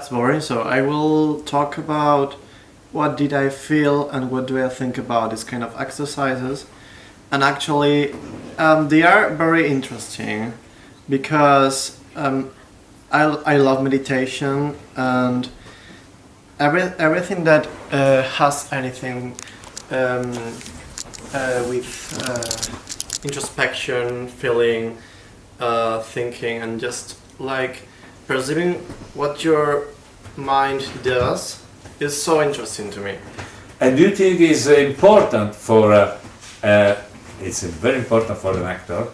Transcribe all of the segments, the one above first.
that's boring. So I will talk about what did I feel and what do I think about these kind of exercises. And actually, they are very interesting because I love meditation and everything that has anything with introspection, feeling, thinking, and just like perceiving what your mind does is so interesting to me. And do you think it's important for it's very important for an actor,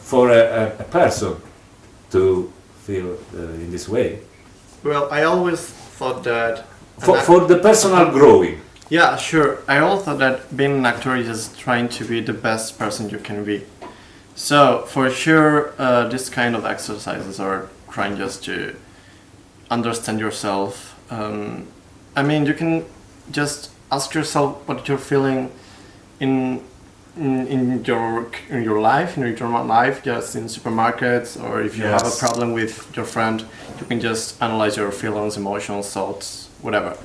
for a person to feel in this way? Well, I always thought that For the personal growing. yeah, sure. I always thought that being an actor is just trying to be the best person you can be. So for sure, this kind of exercises are trying just to understand yourself. I mean, you can just ask yourself what you're feeling in your life, in your normal life, just in supermarkets, or if you have a problem with your friend, you can just analyze your feelings, emotions, thoughts, whatever.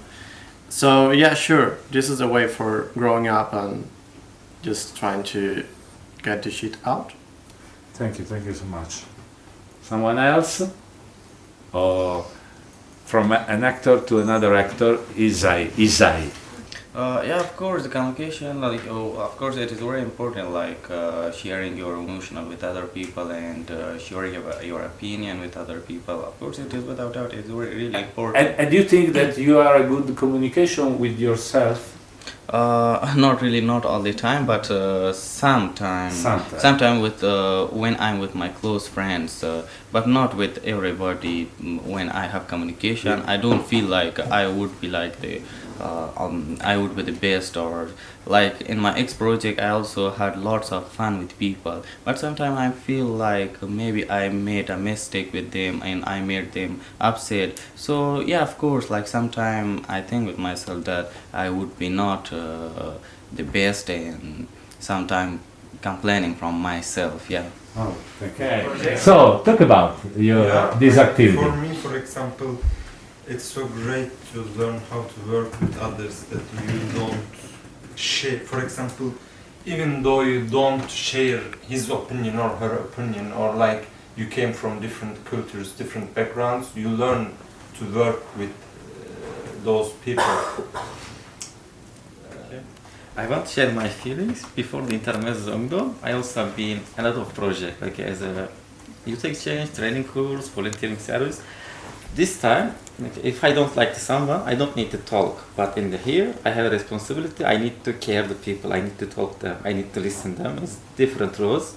So yeah, sure, this is a way for growing up and just trying to get the shit out. Thank you so much. Someone else? Or from an actor to another actor, Isai. Yeah, of course, the communication, like, of course, it is very important, like sharing your emotional with other people and sharing your opinion with other people. Of course, it is without doubt, it's really important. And do you think that you are a good communication with yourself? Not really, not all the time, but sometimes with when I'm with my close friends, but not with everybody. When I have communication, I don't feel like I would be like I would be the best, or like in my ex project I also had lots of fun with people, but sometimes I feel like maybe I made a mistake with them and I made them upset. So yeah, of course, like sometimes I think with myself that I would be not the best, and sometimes complaining from myself. Yeah. Oh, okay. So talk about this activity. For me, for example, it's so great to learn how to work with others that you don't share. For example, even though you don't share his opinion or her opinion, or like you came from different cultures, different backgrounds, you learn to work with those people. I want to share my feelings before the intermezzo. I also have been a lot of projects, like as a youth exchange, training course, volunteering service. This time, if I don't like someone, I don't need to talk. But in here, I have a responsibility. I need to care the people. I need to talk to them. I need to listen to them. It's different roles.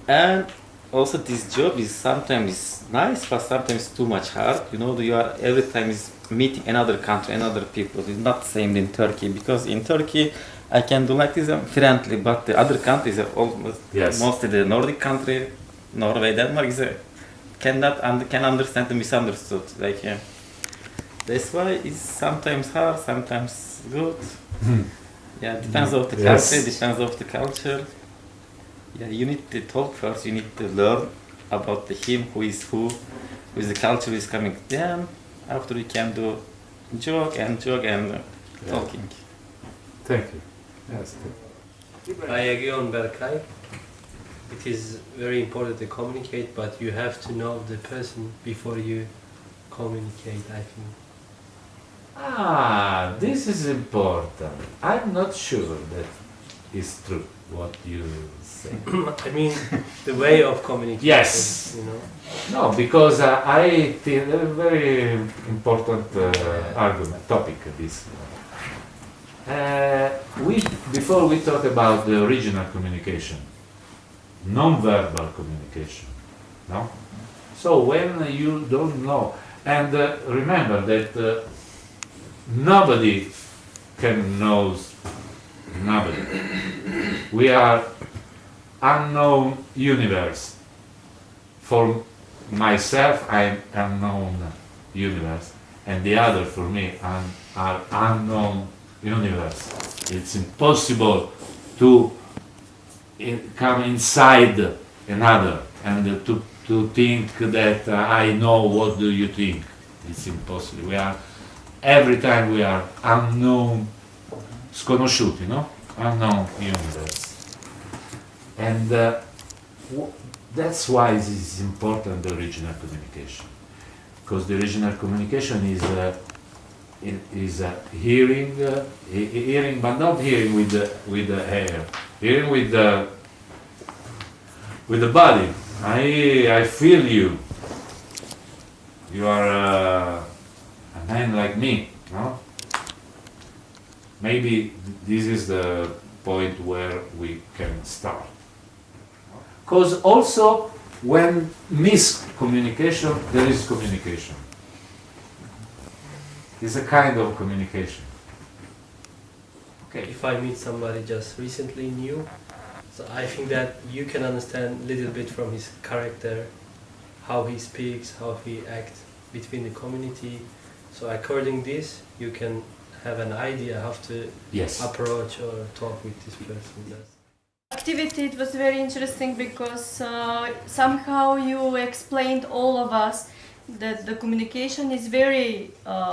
And also, this job is sometimes nice, but sometimes too much hard. You know, you are every time is meeting another country, another people. It's not same in Turkey, because in Turkey, I can do like this, I'm friendly, but the other countries are almost mostly the Nordic country, Norway, Denmark is can understand the misunderstood. Like that's why it's sometimes hard, sometimes good. Yeah, depends on the country, depends on the culture. Yeah, you need to talk first. You need to learn about him, who is the culture is coming. Then after you can do joke and talking. Thank you. Yes. I agree on Berkay. It is very important to communicate, but you have to know the person before you communicate, I think. This is important. I'm not sure that is true what you say. I mean, the way of communication. Yes. You know? No, because I think a very important argument, topic this. Before we talk about the original communication, non-verbal communication, no? So when you don't know, and remember that nobody can know nobody. We are unknown universe. For myself, I'm unknown universe, and the other for me are unknown universe. It's impossible to come inside another and to think that I know what do you think. It's impossible. Every time we are unknown, sconosciuti, no? Unknown universe. And that's why it is important, the original communication. Because the original communication is hearing, hearing, but not hearing with the hair, hearing with the body. I feel you. You are a man like me, no? Maybe this is the point where we can start. Because also, when miscommunication, there is communication. It's a kind of communication. Okay. If I meet somebody just recently new, so I think that you can understand a little bit from his character, how he speaks, how he acts between the community. So according this, you can have an idea how to approach or talk with this person. Activity, it was very interesting because somehow you explained all of us that the communication is very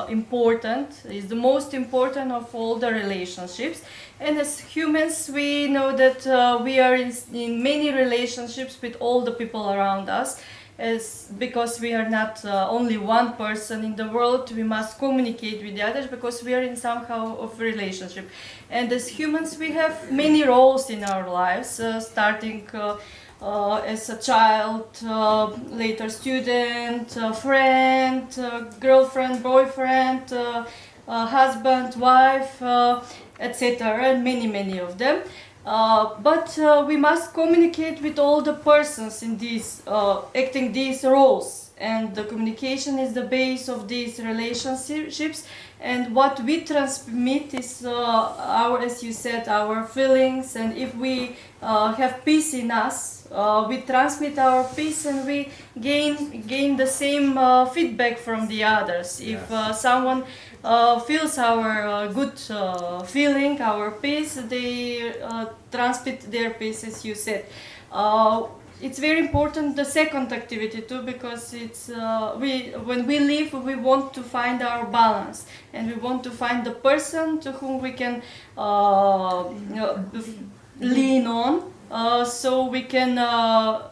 important, is the most important of all the relationships. And as humans, we know that we are in many relationships with all the people around us. Because we are not only one person in the world, we must communicate with the others because we are in somehow of relationship. And as humans, we have many roles in our lives, starting as a child, later student, friend, girlfriend, boyfriend, husband, wife, etc., and many of them. But we must communicate with all the persons in these, acting these roles, and the communication is the base of these relationships. And what we transmit is as you said, our feelings. And if we have peace in us, we transmit our peace, and we gain the same feedback from the others. If someone feels our good feeling, our peace, they transmit their peace, as you said. It's very important, the second activity too, because it's when we live, we want to find our balance, and we want to find the person to whom we can lean on, so we can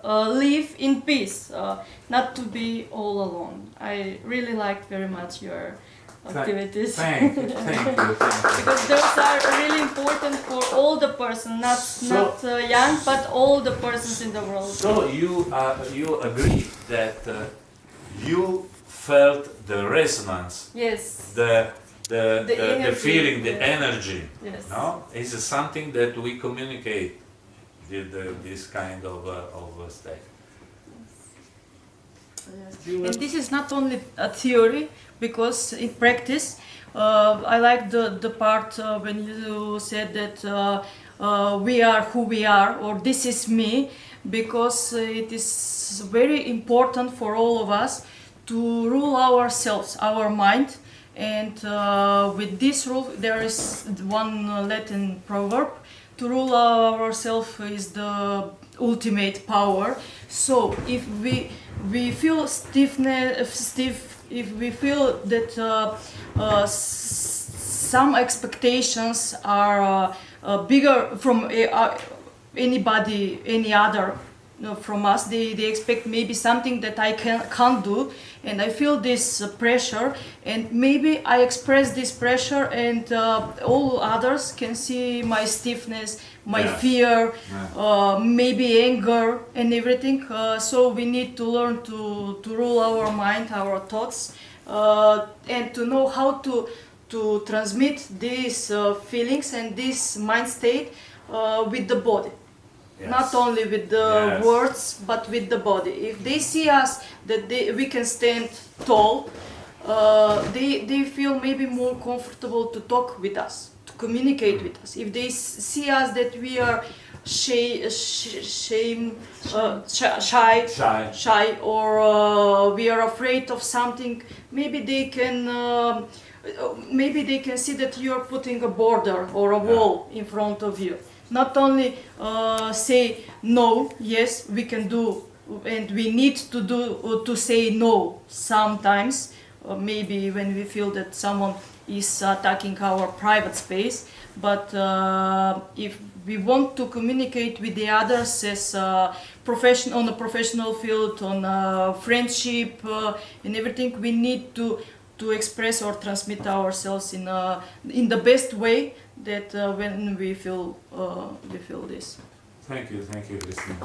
live in peace, not to be all alone. I really liked very much your activities. Thank you. Because those are really important for all the persons, not young, but all the persons in the world. So you agree that you felt the resonance, Yes. the energy, feeling, the yes. energy. Yes. No, is something that we communicate with this kind of state. Yes. And this is not only a theory, because in practice, I like the part when you said that we are who we are, or this is me, because it is very important for all of us to rule ourselves, our mind. And with this rule, there is one Latin proverb: to rule ourselves is the ultimate power. So if we feel stiff, if we feel that some expectations are bigger from anybody, any other from us, they expect maybe something that I can't do, and I feel this pressure, and maybe I express this pressure, and all others can see my stiffness, my fear, maybe anger and everything. So we need to learn to rule our mind, our thoughts, and to know how to transmit these feelings and this mind state with the body. Yes. Not only with the words, but with the body. If they see us that we can stand tall, they feel maybe more comfortable to talk with us, to communicate with us. If they see us that we are shy, or we are afraid of something, maybe they can see that you are putting a border or a wall in front of you. Not only say no, yes, we can do, and we need to say no sometimes, maybe when we feel that someone is attacking our private space. But if we want to communicate with the others as on a professional field, on friendship and everything, we need to express or transmit ourselves in the best way that when we feel this. Thank you, Christina.